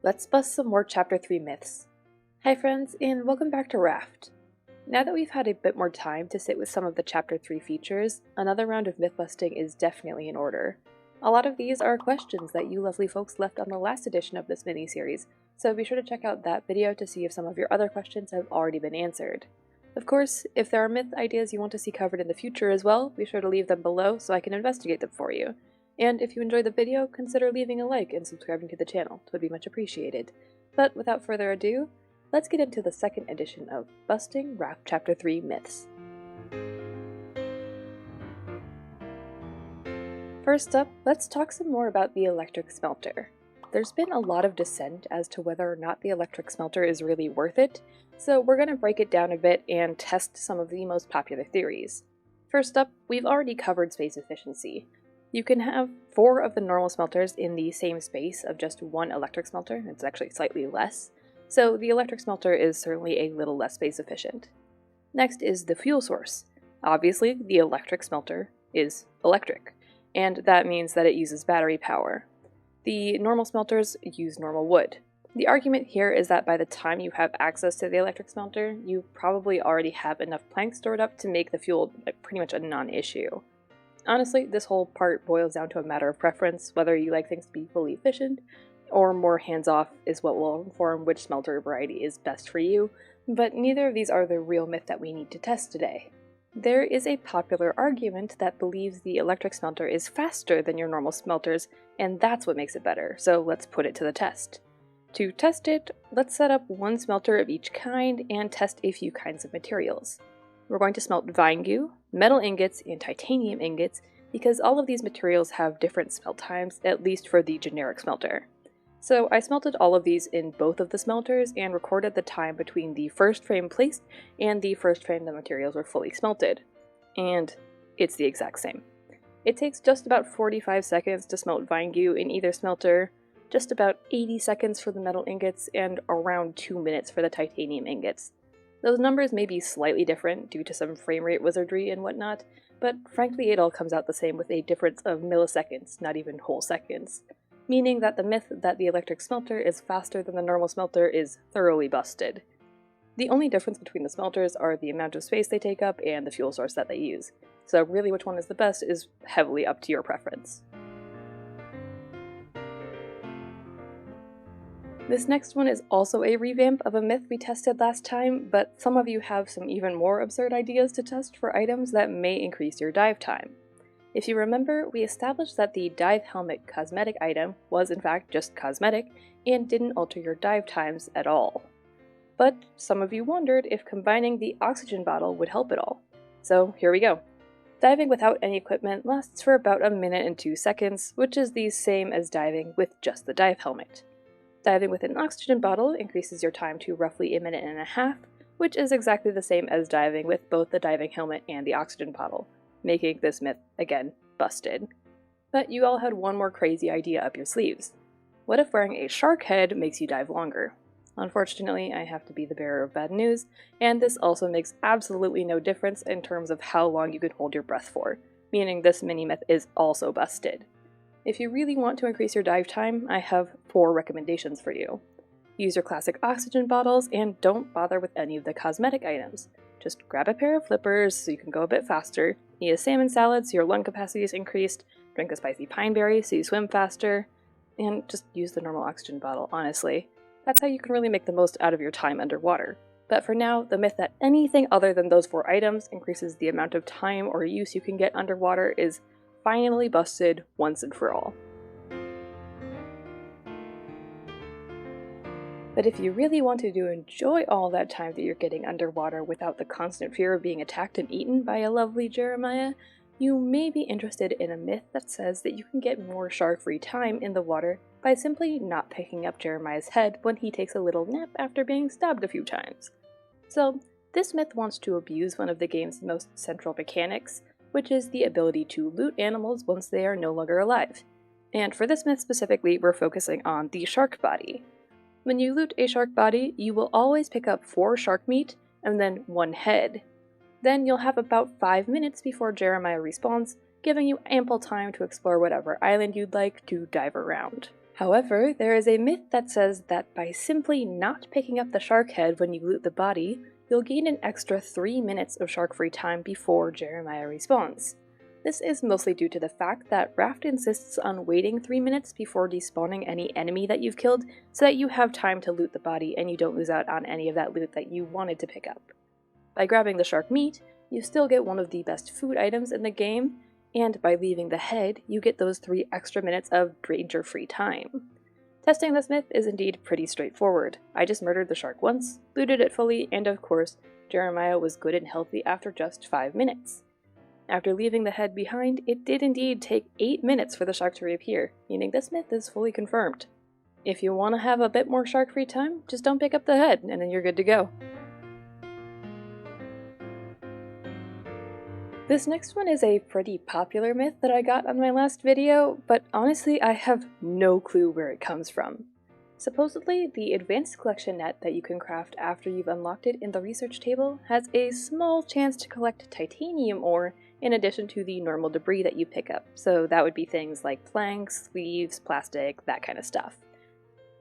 Let's bust some more Chapter 3 myths. Hi friends, and welcome back to Raft. Now that we've had a bit more time to sit with some of the Chapter 3 features, another round of myth busting is definitely in order. A lot of these are questions that you lovely folks left on the last edition of this mini-series, so be sure to check out that video to see if some of your other questions have already been answered. Of course, if there are myth ideas you want to see covered in the future as well, be sure to leave them below so I can investigate them for you. And if you enjoyed the video, consider leaving a like and subscribing to the channel. It would be much appreciated. But without further ado, let's get into the second edition of Busting Raft Chapter 3 Myths. First up, let's talk some more about the electric smelter. There's been a lot of dissent as to whether or not the electric smelter is really worth it, so we're going to break it down a bit and test some of the most popular theories. First up, we've already covered space efficiency. You can have 4 of the normal smelters in the same space of just one electric smelter. It's actually slightly less, so the electric smelter is certainly a little less space efficient. Next is the fuel source. Obviously, the electric smelter is electric, and that means that it uses battery power. The normal smelters use normal wood. The argument here is that by the time you have access to the electric smelter, you probably already have enough planks stored up to make the fuel pretty much a non-issue. Honestly, this whole part boils down to a matter of preference. Whether you like things to be fully efficient or more hands-off is what will inform which smelter variety is best for you, but neither of these are the real myth that we need to test today. There is a popular argument that believes the electric smelter is faster than your normal smelters, and that's what makes it better, so let's put it to the test. To test it, let's set up one smelter of each kind and test a few kinds of materials. We're going to smelt vine goo, metal ingots, and titanium ingots because all of these materials have different smelt times, at least for the generic smelter. So I smelted all of these in both of the smelters and recorded the time between the first frame placed and the first frame the materials were fully smelted. And it's the exact same. It takes just about 45 seconds to smelt vine goo in either smelter, just about 80 seconds for the metal ingots, and around 2 minutes for the titanium ingots. Those numbers may be slightly different due to some frame rate wizardry and whatnot, but frankly it all comes out the same with a difference of milliseconds, not even whole seconds. Meaning that the myth that the electric smelter is faster than the normal smelter is thoroughly busted. The only difference between the smelters are the amount of space they take up and the fuel source that they use. So really which one is the best is heavily up to your preference. This next one is also a revamp of a myth we tested last time, but some of you have some even more absurd ideas to test for items that may increase your dive time. If you remember, we established that the dive helmet cosmetic item was in fact just cosmetic and didn't alter your dive times at all. But some of you wondered if combining the oxygen bottle would help at all. So here we go. Diving without any equipment lasts for about 1 minute and 2 seconds, which is the same as diving with just the dive helmet. Diving with an oxygen bottle increases your time to roughly 1.5 minutes, which is exactly the same as diving with both the diving helmet and the oxygen bottle, making this myth, again, busted. But you all had one more crazy idea up your sleeves. What if wearing a shark head makes you dive longer? Unfortunately, I have to be the bearer of bad news, and this also makes absolutely no difference in terms of how long you can hold your breath for, meaning this mini myth is also busted. If you really want to increase your dive time, I have 4 recommendations for you. Use your classic oxygen bottles and don't bother with any of the cosmetic items. Just grab a pair of flippers so you can go a bit faster, eat a salmon salad so your lung capacity is increased, drink a spicy pine berry so you swim faster, and just use the normal oxygen bottle, honestly. That's how you can really make the most out of your time underwater. But for now, the myth that anything other than those 4 items increases the amount of time or use you can get underwater is finally busted once and for all. But if you really wanted to enjoy all that time that you're getting underwater without the constant fear of being attacked and eaten by a lovely Jeremiah, you may be interested in a myth that says that you can get more shark-free time in the water by simply not picking up Jeremiah's head when he takes a little nap after being stabbed a few times. So, this myth wants to abuse one of the game's most central mechanics, which is the ability to loot animals once they are no longer alive. And for this myth specifically, we're focusing on the shark body. When you loot a shark body, you will always pick up 4 shark meat and then 1 head. Then you'll have about 5 minutes before Jeremiah respawns, giving you ample time to explore whatever island you'd like to dive around. However, there is a myth that says that by simply not picking up the shark head when you loot the body, you'll gain an extra 3 minutes of shark-free time before Jeremiah respawns. This is mostly due to the fact that Raft insists on waiting 3 minutes before despawning any enemy that you've killed so that you have time to loot the body and you don't lose out on any of that loot that you wanted to pick up. By grabbing the shark meat, you still get one of the best food items in the game, and by leaving the head, you get those 3 extra minutes of danger-free time. Testing this myth is indeed pretty straightforward. I just murdered the shark once, looted it fully, and of course, Jeremiah was good and healthy after just 5 minutes. After leaving the head behind, it did indeed take 8 minutes for the shark to reappear, meaning this myth is fully confirmed. If you want to have a bit more shark-free time, just don't pick up the head, and then you're good to go. This next one is a pretty popular myth that I got on my last video, but honestly I have no clue where it comes from. Supposedly, the advanced collection net that you can craft after you've unlocked it in the research table has a small chance to collect titanium ore in addition to the normal debris that you pick up, so that would be things like planks, sleeves, plastic, that kind of stuff.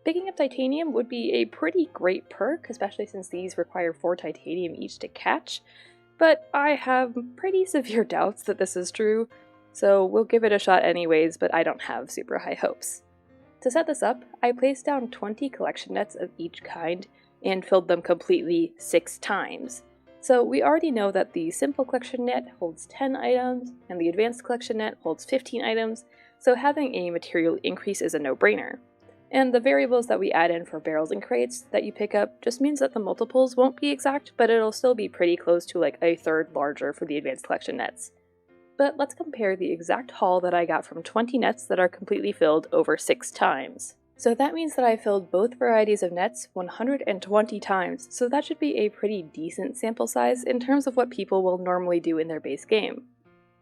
Picking up titanium would be a pretty great perk, especially since these require 4 titanium each to catch, but I have pretty severe doubts that this is true, so we'll give it a shot anyways, but I don't have super high hopes. To set this up, I placed down 20 collection nets of each kind and filled them completely 6 times. So we already know that the simple collection net holds 10 items, and the advanced collection net holds 15 items, so having a material increase is a no-brainer. And the variables that we add in for barrels and crates that you pick up just means that the multiples won't be exact, but it'll still be pretty close to like a third larger for the advanced collection nets. But let's compare the exact haul that I got from 20 nets that are completely filled over 6 times. So that means that I filled both varieties of nets 120 times, so that should be a pretty decent sample size in terms of what people will normally do in their base game.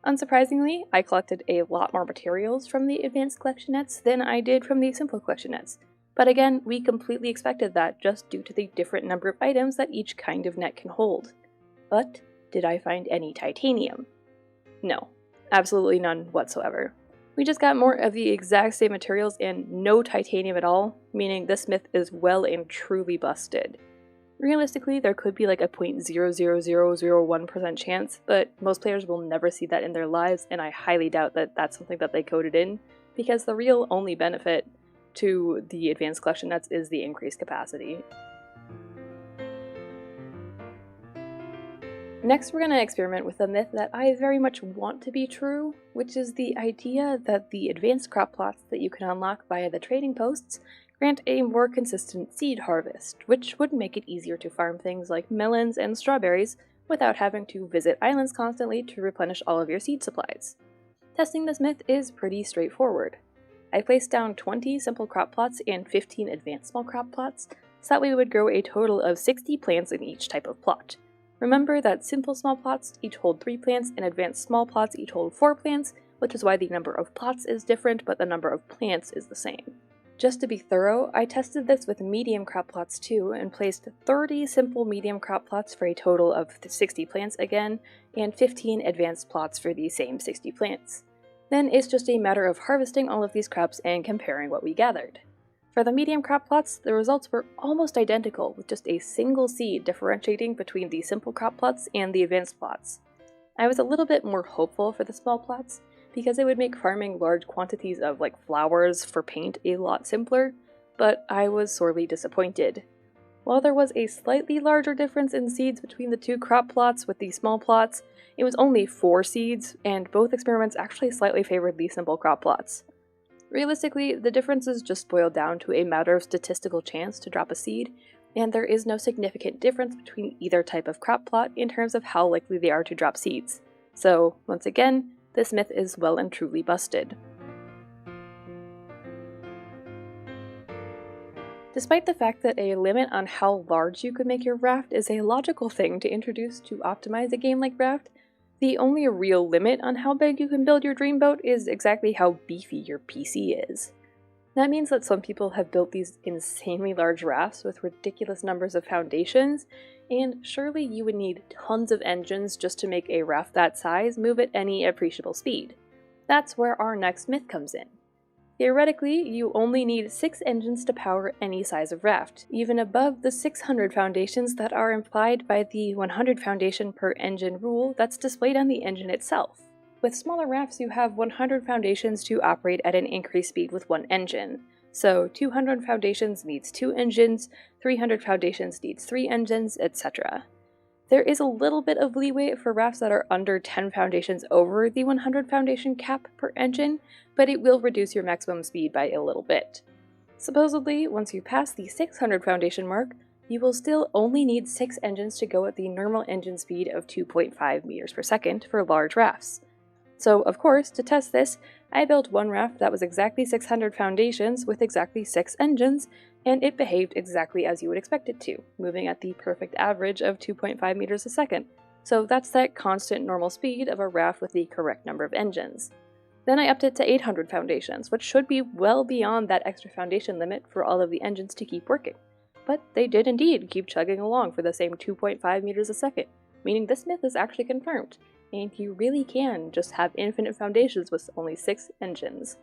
Unsurprisingly, I collected a lot more materials from the advanced collection nets than I did from the simple collection nets. But again, we completely expected that just due to the different number of items that each kind of net can hold. But did I find any titanium? No, absolutely none whatsoever. We just got more of the exact same materials and no titanium at all, meaning this myth is well and truly busted. Realistically, there could be like a 0.00001% chance, but most players will never see that in their lives, and I highly doubt that that's something that they coded in, because the real only benefit to the advanced collection nets is the increased capacity. Next, we're going to experiment with a myth that I very much want to be true, which is the idea that the advanced crop plots that you can unlock via the trading posts grant a more consistent seed harvest, which would make it easier to farm things like melons and strawberries without having to visit islands constantly to replenish all of your seed supplies. Testing this myth is pretty straightforward. I placed down 20 simple crop plots and 15 advanced small crop plots, so that we would grow a total of 60 plants in each type of plot. Remember that simple small plots each hold 3 plants and advanced small plots each hold 4 plants, which is why the number of plots is different but the number of plants is the same. Just to be thorough, I tested this with medium crop plots too and placed 30 simple medium crop plots for a total of 60 plants again, and 15 advanced plots for the same 60 plants. Then it's just a matter of harvesting all of these crops and comparing what we gathered. For the medium crop plots, the results were almost identical, with just a single seed differentiating between the simple crop plots and the advanced plots. I was a little bit more hopeful for the small plots, because it would make farming large quantities of like flowers for paint a lot simpler, but I was sorely disappointed. While there was a slightly larger difference in seeds between the 2 crop plots with the small plots, it was only 4 seeds, and both experiments actually slightly favored the simple crop plots. Realistically, the differences just boil down to a matter of statistical chance to drop a seed, and there is no significant difference between either type of crop plot in terms of how likely they are to drop seeds. So, once again, this myth is well and truly busted. Despite the fact that a limit on how large you could make your raft is a logical thing to introduce to optimize a game like Raft, the only real limit on how big you can build your dream boat is exactly how beefy your PC is. That means that some people have built these insanely large rafts with ridiculous numbers of foundations, and surely you would need tons of engines just to make a raft that size move at any appreciable speed. That's where our next myth comes in. Theoretically, you only need 6 engines to power any size of raft, even above the 600 foundations that are implied by the 100 foundation per engine rule that's displayed on the engine itself. With smaller rafts, you have 100 foundations to operate at an increased speed with one engine. So 200 foundations needs 2 engines, 300 foundations needs 3 engines, etc. There is a little bit of leeway for rafts that are under 10 foundations over the 100 foundation cap per engine, but it will reduce your maximum speed by a little bit. Supposedly, once you pass the 600 foundation mark, you will still only need 6 engines to go at the normal engine speed of 2.5 meters per second for large rafts. So, of course, to test this, I built one raft that was exactly 600 foundations with exactly 6 engines, and it behaved exactly as you would expect it to, moving at the perfect average of 2.5 meters a second. So that's that constant normal speed of a raft with the correct number of engines. Then I upped it to 800 foundations, which should be well beyond that extra foundation limit for all of the engines to keep working. But they did indeed keep chugging along for the same 2.5 meters a second, meaning this myth is actually confirmed, and you really can just have infinite foundations with only 6 engines.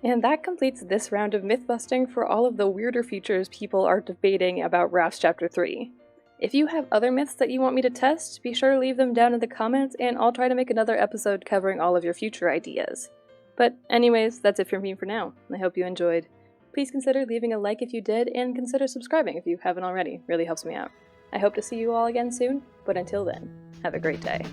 And that completes this round of myth busting for all of the weirder features people are debating about Raft Chapter 3. If you have other myths that you want me to test, be sure to leave them down in the comments and I'll try to make another episode covering all of your future ideas. But anyways, that's it from me for now. I hope you enjoyed. Please consider leaving a like if you did, and consider subscribing if you haven't already. It really helps me out. I hope to see you all again soon, but until then, have a great day.